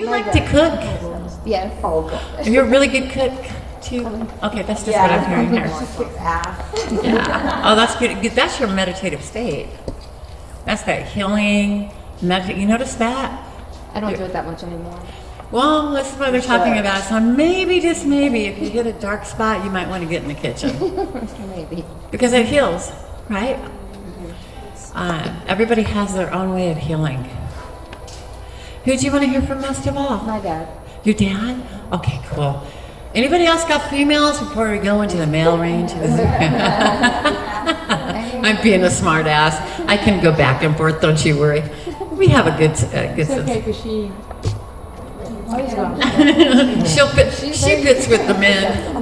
you like to cook? Yes. You're a really good cook too. Okay, that's just what I'm hearing here. Yeah. Oh, that's good. That's your meditative state. That's that healing. You notice that? I don't do it that much anymore. Well, this is what they're talking about. So maybe, just maybe, if you hit a dark spot, you might want to get in the kitchen. Maybe. Because it heals, right? Everybody has their own way of healing. Who do you want to hear from most of all? My dad. Your dad? Okay, cool. Anybody else got females before we go into the male range? I'm being a smart ass. I can go back and forth, don't you worry. We have a good It's sense. okay, because she she fits with the men.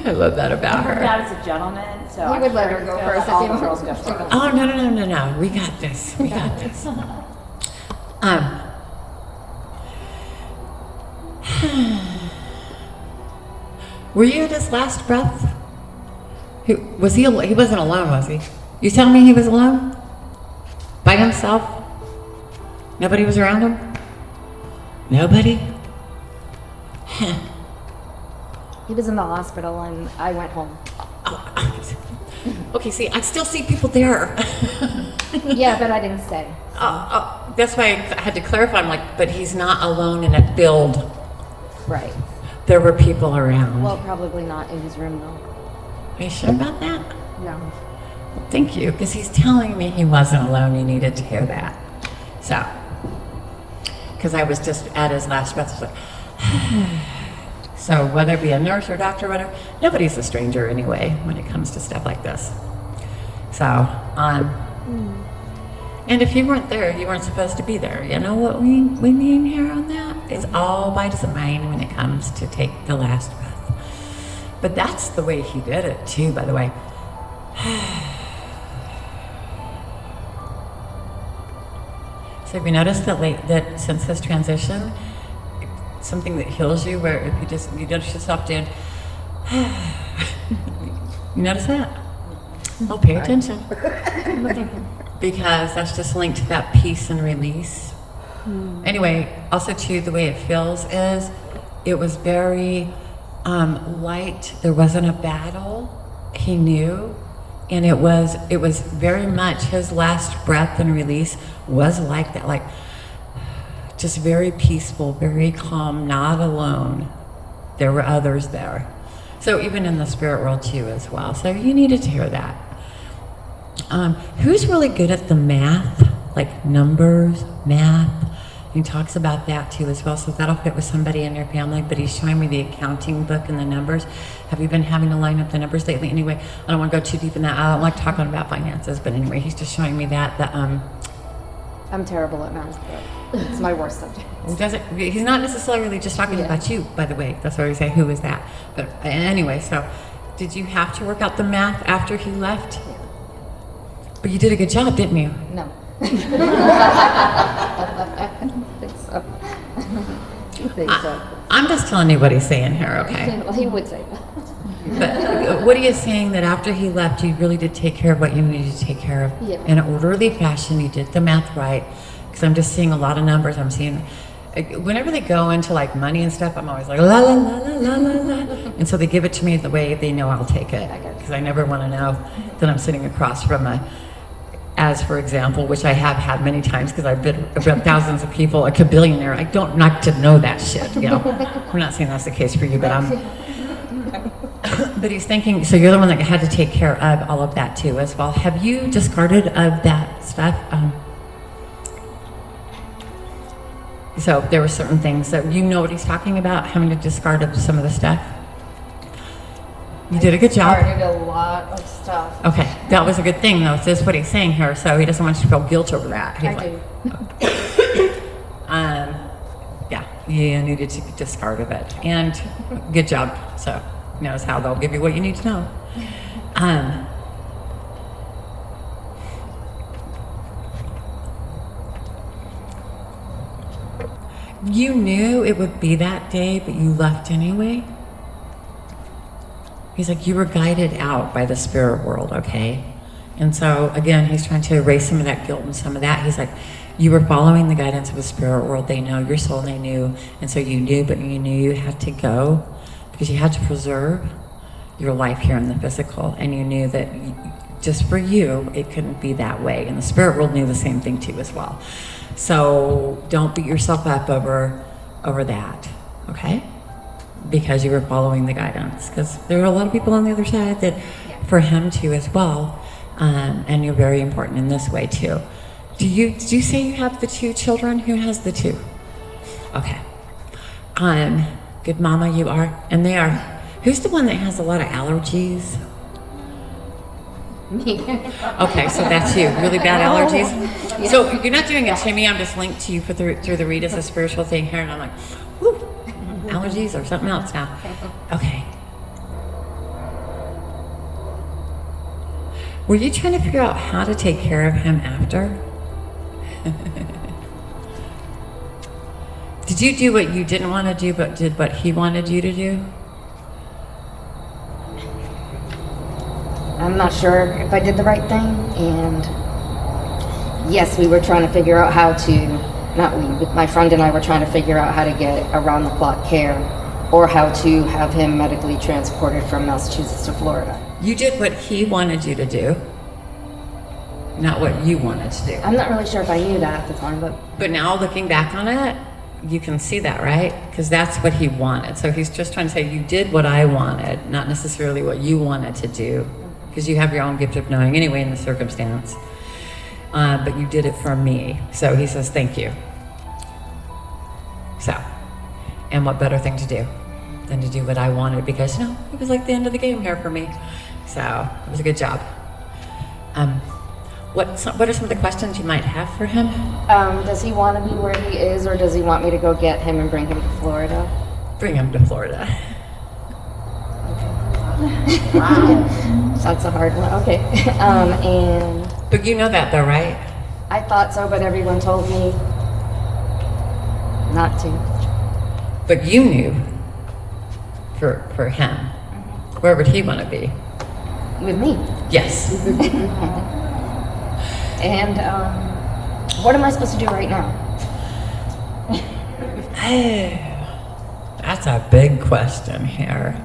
I love that about Her her. dad is a gentleman, so He would let her go first if all he the girls go wanted first. Oh, no. We got this. We got this. Were you at his last breath? He wasn't alone, was he? You telling me he was alone? By himself? Nobody was around him? Nobody? He was in the hospital and I went home. Okay, see, I still see people there. Yeah, but I didn't stay. That's why I had to clarify. I'm like, but he's not alone in a field. Right. There were people around. Well, probably not in his room though. Are you sure about that? No. Thank you, because he's telling me he wasn't alone. You needed to hear that. So, because I was just at his last breath, I was like, so whether it be a nurse or doctor or whatever, nobody's a stranger anyway when it comes to stuff like this. So, and if you weren't there, you weren't supposed to be there. You know what we mean here on that? It's all by design when it comes to take the last breath. But that's the way he did it too, by the way. So have you noticed that since his transition, something that heals you, where if you notice yourself doing, you notice that? Oh, pay attention. Because that's just linked to that peace and release. Anyway, also too, the way it feels is, it was very light. There wasn't a battle. He knew. And it was very much, his last breath and release was like that, like just very peaceful, very calm, not alone. There were others there. So even in the spirit world too as well. So you needed to hear that. Who's really good at the math, like numbers, math? He talks about that too as well, so that'll fit with somebody in your family, but he's showing me the accounting book and the numbers. Have you been having to line up the numbers lately? Anyway, I don't want to go too deep in that. I don't like talking about finances, but anyway, he's just showing me that. I'm terrible at math, but it's my worst subject. He's not necessarily just talking about you, by the way. That's why we say, who is that? But anyway, so did you have to work out the math after he left? Yeah. But you did a good job, didn't you? No. I don't think so. I think so. I'm just telling you what he's saying here, okay? Well, he would say that. But what are you saying, that after he left, you really did take care of what you needed to take care of Yeah. in an orderly fashion? You did the math right, because I'm just seeing a lot of numbers. I'm seeing, whenever they go into like money and stuff, I'm always like, la la la la la la la. And so they give it to me the way they know I'll take it, because I never want to know that I'm sitting across from as for example, which I have had many times because I've been around thousands of people, a billionaire. I don't like to know that shit, you know. I'm not saying that's the case for you, but but he's thinking, so you're the one that had to take care of all of that too as well. Have you discarded of that stuff? So there were certain things that, you know what he's talking about, having to discard of some of the stuff? You did a good job. I did a lot of stuff. Okay, that was a good thing though. This is what he's saying here, so he doesn't want you to feel guilt over that. He's I do. Yeah, you needed to discard of it. And good job. So he knows how they'll give you what you need to know. You knew it would be that day, but you left anyway? He's like, you were guided out by the spirit world, okay? And so again, he's trying to erase some of that guilt and some of that. He's like, you were following the guidance of the spirit world. They know your soul, and they knew. And so you knew, but you knew you had to go because you had to preserve your life here in the physical. And you knew that just for you, it couldn't be that way. And the spirit world knew the same thing too as well. So don't beat yourself up over that, okay? Because you were following the guidance. Because there are a lot of people on the other side that, for him too as well. And you're very important in this way too. Did you say you have the 2 children? Who has the 2? Okay. Good mama you are, and they are. Who's the one that has a lot of allergies? Me. Okay, so that's you. Really bad allergies? Yeah. So you're not doing it to me, I'm just linked to you through the read as a spiritual thing here, and I'm like, whoo, allergies or something else now. Okay. Were you trying to figure out how to take care of him after? Did you do what you didn't want to do, but did what he wanted you to do? I'm not sure if I did the right thing, and yes, we were trying to figure out how to, not we, but my friend and I were trying to figure out how to get around-the-clock care or how to have him medically transported from Massachusetts to Florida. You did what he wanted you to do, not what you wanted to do. I'm not really sure if I knew that at the time, But now looking back on it, you can see that, right? Because that's what he wanted. So he's just trying to say, you did what I wanted, not necessarily what you wanted to do. Because you have your own gift of knowing anyway in the circumstance. But you did it for me. So he says, thank you. So, and what better thing to do than to do what I wanted, because, you know, it was like the end of the game here for me. So it was a good job. What are some of the questions you might have for him? Does he want to be where he is, or does he want me to go get him and bring him to Florida? Bring him to Florida. Wow. That's a hard one. Okay. And But you know that though, right? I thought so, but everyone told me not to. But you knew for him. Where would he want to be? With me. Yes. And what am I supposed to do right now? That's a big question here.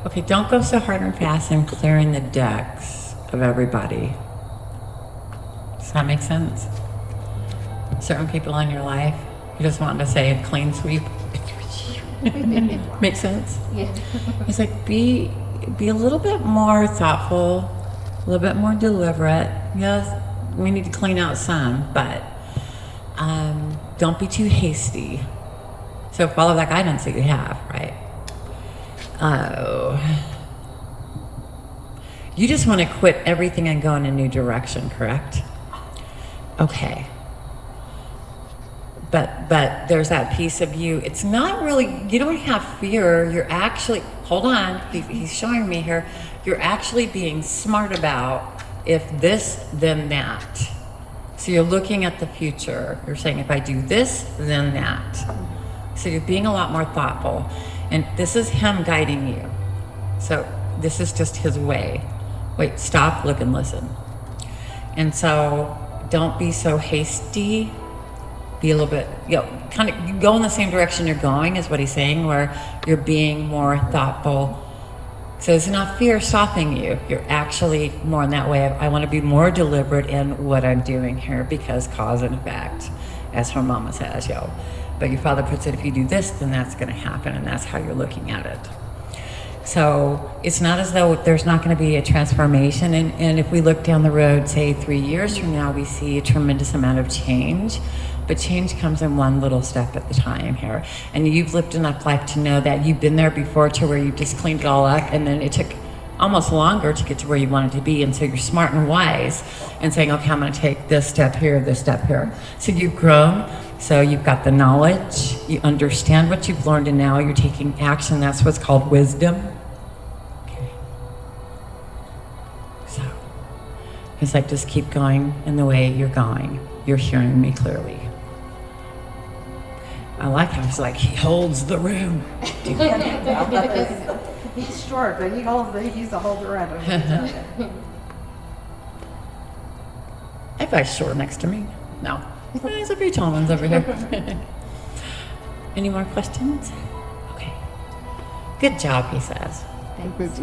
Okay, don't go so hard and fast in clearing the decks of everybody. Does that make sense? Certain people in your life, you just want to say a clean sweep. Make sense? Yeah. It's like be a little bit more thoughtful, a little bit more deliberate. Yes, we need to clean out some, but don't be too hasty. So follow that guidance that you have, right? Oh. You just want to quit everything and go in a new direction, correct? Okay. But there's that piece of you. It's not really, you don't have fear. You're actually, hold on, he's showing me here. You're actually being smart about if this, then that. So you're looking at the future. You're saying, if I do this, then that. So you're being a lot more thoughtful. And this is him guiding you. So this is just his way. Wait, stop, look, and listen. And so don't be so hasty. Be a little bit, kind of go in the same direction you're going, is what he's saying, where you're being more thoughtful. So it's not fear stopping you. You're actually more in that way of, I want to be more deliberate in what I'm doing here, because cause and effect, as her mama says, But your father puts it, if you do this, then that's going to happen, and that's how you're looking at it. So it's not as though there's not going to be a transformation, and if we look down the road, say 3 years from now, we see a tremendous amount of change. But change comes in one little step at the time here. And you've lived enough life to know that you've been there before, to where you just cleaned it all up, and then it took almost longer to get to where you wanted to be. And so you're smart and wise and saying, okay, I'm going to take this step here, this step here. So you've grown. So you've got the knowledge, you understand what you've learned, and now you're taking action. That's what's called wisdom. Okay. So it's like, just keep going in the way you're going. You're hearing me clearly. I like how it's like he holds the room. He's short, but he's a holder of him. Everybody's short next to me. No. There's a few tall ones over here. Any more questions? Okay. Good job, he says. Thanks.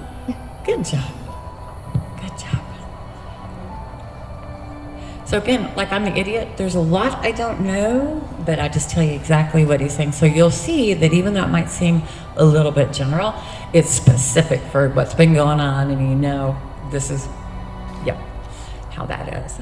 Good job. Good job. So again, like I'm the idiot, there's a lot I don't know, but I just tell you exactly what he's saying. So you'll see that even though it might seem a little bit general, it's specific for what's been going on, and you know this is, yep, how that is.